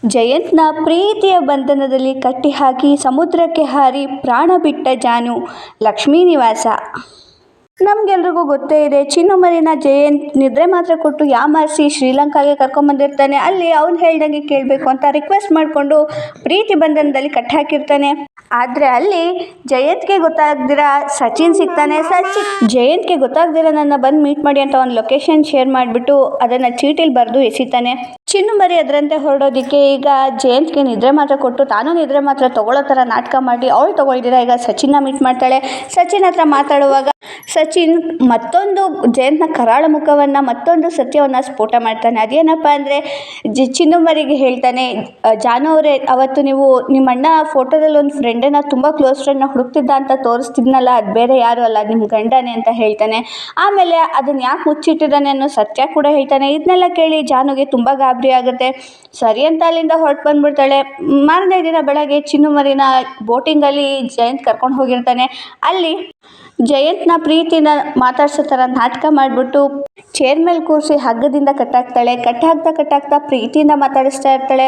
ಜಯಂತ್ನ ಪ್ರೀತಿಯ ಬಂಧನದಲ್ಲಿ ಕಟ್ಟಿಹಾಕಿ ಸಮುದ್ರಕ್ಕೆ ಹಾರಿ ಪ್ರಾಣ ಬಿಟ್ಟ ಜಾನು. ಲಕ್ಷ್ಮೀ ನಿವಾಸ. ನಮಗೆಲ್ರಿಗೂ ಗೊತ್ತೇ ಇದೆ, ಚಿನ್ನು ಮರಿನ ಜಯಂತ್ ನಿದ್ರೆ ಮಾತ್ರ ಕೊಟ್ಟು ಯಾಮಾರಿಸಿ ಶ್ರೀಲಂಕಾಗೆ ಕರ್ಕೊಂಬಂದಿರ್ತಾನೆ. ಅಲ್ಲಿ ಅವ್ನು ಹೇಳ್ದಂಗೆ ಕೇಳಬೇಕು ಅಂತ ರಿಕ್ವೆಸ್ಟ್ ಮಾಡಿಕೊಂಡು ಪ್ರೀತಿ ಬಂಧನದಲ್ಲಿ ಕಟ್ಟಾಕಿರ್ತಾನೆ. ಆದರೆ ಅಲ್ಲಿ ಜಯಂತ್ಗೆ ಗೊತ್ತಾಗ್ದಿರ ಸಚಿನ್ ಸಿಗ್ತಾನೆ. ಜಯಂತ್ಗೆ ಗೊತ್ತಾಗ್ದಿರ ನನ್ನ ಬಂದು ಮೀಟ್ ಮಾಡಿ ಅಂತ ಒಂದು ಲೊಕೇಶನ್ ಶೇರ್ ಮಾಡಿಬಿಟ್ಟು ಅದನ್ನು ಚೀಟಿಲಿ ಬರೆದು ಎಸಿತಾನೆ. ಚಿನ್ನು ಮರಿ ಅದರಂತೆ ಹೊರಡೋದಕ್ಕೆ ಈಗ ಜಯಂತ್ಗೆ ನಿದ್ರೆ ಮಾತ್ರ ಕೊಟ್ಟು ತಾನು ನಿದ್ರೆ ಮಾತ್ರ ತಗೊಳ್ಳೋ ಥರ ನಾಟಕ ಮಾಡಿ ಅವಳು ತಗೊಳ್ದಿರ ಈಗ ಸಚಿನ್ನ ಮೀಟ್ ಮಾಡ್ತಾಳೆ. ಸಚಿನ್ ಹತ್ರ ಮಾತಾಡುವಾಗ ಸಚಿನ್ ಮತ್ತೊಂದು ಜಯಂತ್ನ ಕರಾಳ ಮುಖವನ್ನು ಮತ್ತೊಂದು ಸತ್ಯವನ್ನು ಸ್ಫೋಟ ಮಾಡ್ತಾನೆ. ಅದೇನಪ್ಪ ಅಂದರೆ ಚಿನ್ನು ಮರಿಗೆ ಹೇಳ್ತಾನೆ, ಜಾನು ಅವರೇ ಅವತ್ತು ನೀವು ನಿಮ್ಮ ಅಣ್ಣ ಫೋಟೋದಲ್ಲಿ ಒಂದು ಫ್ರೆಂಡನ್ನ ತುಂಬ ಕ್ಲೋಸ್ ಫ್ರೆಂಡ್ನ ಹುಡುಕ್ತಿದ್ದ ಅಂತ ತೋರಿಸ್ತಿದ್ನಲ್ಲ, ಅದು ಬೇರೆ ಯಾರು ಅಲ್ಲ ನಿಮ್ಮ ಗಂಡನೇ ಅಂತ ಹೇಳ್ತಾನೆ. ಆಮೇಲೆ ಅದನ್ನು ಯಾಕೆ ಮುಚ್ಚಿಟ್ಟಿದ್ದಾನೆ ಅನ್ನೋ ಸತ್ಯ ಕೂಡ ಹೇಳ್ತಾನೆ. ಇದನ್ನೆಲ್ಲ ಕೇಳಿ ಜಾನುಗೆ ತುಂಬ ಗಾಬರಿ ಆಗುತ್ತೆ. ಸರಿ ಅಂತ ಅಲ್ಲಿಂದ ಹೊರಟು ಬಂದ್ಬಿಡ್ತಾಳೆ. ಮಾರನೇ ದಿನ ಬೆಳಗ್ಗೆ ಚಿನ್ನು ಮರಿನ ಬೋಟಿಂಗಲ್ಲಿ ಜಯಂತ್ ಕರ್ಕೊಂಡು ಹೋಗಿರ್ತಾನೆ. ಅಲ್ಲಿ ಜಯಂತ್ನ ಪ್ರೀತಿನ ಮಾತಾಡ್ಸೋ ಥರ ನಾಟಕ ಮಾಡಿಬಿಟ್ಟು ಚೇರ್ ಮೇಲೆ ಕೂರಿಸಿ ಹಗ್ಗದಿಂದ ಕಟ್ಟಾಕ್ತಾಳೆ. ಕಟ್ಟಾಕ್ತಾ ಪ್ರೀತಿಯಿಂದ ಮಾತಾಡಿಸ್ತಾ ಇರ್ತಾಳೆ.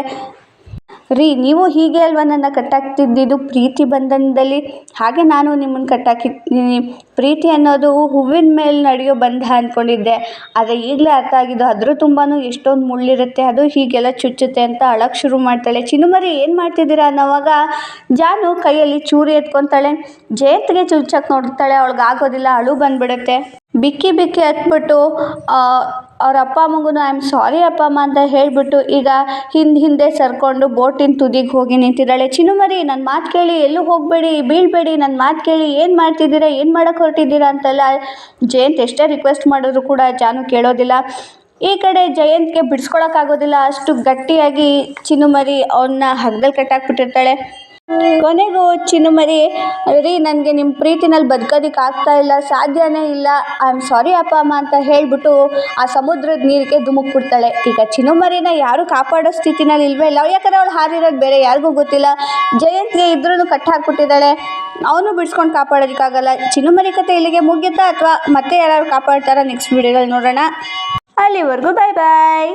ರೀ, ನೀವು ಹೀಗೆ ಅಲ್ವಾ ನನ್ನ ಕಟ್ಟಾಕ್ತಿದ್ದಿದ್ದು ಪ್ರೀತಿ ಬಂಧನದಲ್ಲಿ? ಹಾಗೆ ನಾನು ನಿಮ್ಮನ್ನು ಕಟ್ಟಾಕಿದ್ದೀನಿ. ಪ್ರೀತಿ ಅನ್ನೋದು ಹೂವಿನ ಮೇಲೆ ನಡೆಯೋ ಬಂಧ ಅಂದ್ಕೊಂಡಿದ್ದೆ, ಆದರೆ ಈಗಲೇ ಅರ್ಥ ಆಗಿದ್ದು ಅದ್ರ ತುಂಬಾ ಎಷ್ಟೊಂದು ಮುಳ್ಳಿರುತ್ತೆ, ಅದು ಹೀಗೆಲ್ಲ ಚುಚ್ಚುತ್ತೆ ಅಂತ ಅಳಕ್ಕೆ ಶುರು ಮಾಡ್ತಾಳೆ. ಚಿನ್ನುಮರಿ ಏನು ಮಾಡ್ತಿದ್ದೀರಾ ಅನ್ನೋವಾಗ ಜಾನು ಕೈಯಲ್ಲಿ ಚೂರಿ ಎತ್ಕೊತಾಳೆ. ಜಯಂತ್ಗೆ ಚುಚ್ಚಕ್ಕೆ ನೋಡ್ತಾಳೆ, ಅವಳಿಗೆ ಆಗೋದಿಲ್ಲ, ಅಳು ಬಂದ್ಬಿಡುತ್ತೆ. ಬಿಕ್ಕಿ ಹತ್ಬಿಟ್ಟು ಅವ್ರ ಅಪ್ಪ ಅಮ್ಮಗೂ ಐ ಆಮ್ ಸಾರಿ ಅಪ್ಪ ಅಮ್ಮ ಅಂತ ಹೇಳಿಬಿಟ್ಟು ಈಗ ಹಿಂದೆ ಸರ್ಕೊಂಡು ಬೋಟಿನ ತುದಿಗೆ ಹೋಗಿ ನಿಂತಿದ್ದಾಳೆ. ಚಿನ್ನುಮರಿ, ನನ್ನ ಮಾತು ಕೇಳಿ, ಎಲ್ಲೂ ಹೋಗಬೇಡಿ, ಬೀಳಬೇಡಿ, ನನ್ನ ಮಾತು ಕೇಳಿ, ಏನು ಮಾಡ್ತಿದ್ದೀರಾ, ಏನು ಮಾಡೋಕ್ಕೆ ಹೊರಟಿದ್ದೀರಾ ಅಂತೆಲ್ಲ ಜಯಂತ್ ಎಷ್ಟೇ ರಿಕ್ವೆಸ್ಟ್ ಮಾಡಿದ್ರು ಕೂಡ ಜಾನು ಕೇಳೋದಿಲ್ಲ. ಈ ಕಡೆ ಜಯಂತ್ಗೆ ಬಿಡಿಸ್ಕೊಳಕ್ಕಾಗೋದಿಲ್ಲ, ಅಷ್ಟು ಗಟ್ಟಿಯಾಗಿ ಚಿನ್ನುಮರಿ ಅವನ್ನ ಹಗ್ಗದಲ್ಲಿ ಕಟ್ಟಾಕ್ಬಿಟ್ಟಿರ್ತಾಳೆ. ಕೊನೆಗೂ ಚಿನ್ನುಮರಿ, ರೀ ನನಗೆ ನಿಮ್ಮ ಪ್ರೀತಿನಲ್ಲಿ ಬದುಕೋದಕ್ಕೆ ಆಗ್ತಾ ಇಲ್ಲ, ಸಾಧ್ಯನೇ ಇಲ್ಲ, ಐ ಆಮ್ ಸಾರಿ ಅಪ್ಪ ಅಮ್ಮ ಅಂತ ಹೇಳಿಬಿಟ್ಟು ಆ ಸಮುದ್ರದ ನೀರಿಗೆ ಧುಮುಕ್ಬಿಡ್ತಾಳೆ. ಈಗ ಚಿನ್ನುಮರಿನ ಯಾರೂ ಕಾಪಾಡೋ ಸ್ಥಿತಿನಲ್ಲಿ ಇಲ್ವೇ ಇಲ್ಲ, ಯಾಕಂದರೆ ಅವಳು ಹಾರಿರೋದು ಬೇರೆ ಯಾರಿಗೂ ಗೊತ್ತಿಲ್ಲ. ಜಯಂತ್ಗೆ ಇದ್ರೂ ಕಟ್ ಹಾಕ್ಬಿಟ್ಟಿದ್ದಾಳೆ, ಅವನು ಬಿಡಿಸ್ಕೊಂಡು ಕಾಪಾಡೋದಕ್ಕಾಗಲ್ಲ. ಚಿನ್ನುಮರಿ ಕತೆ ಇಲ್ಲಿಗೆ ಮುಗಿಯುತ್ತಾ ಅಥವಾ ಮತ್ತೆ ಯಾರು ಕಾಪಾಡ್ತಾರಾ? ನೆಕ್ಸ್ಟ್ ವಿಡಿಯೋದಲ್ಲಿ ನೋಡೋಣ. ಅಲ್ಲಿವರೆಗೂ ಬಾಯ್ ಬಾಯ್.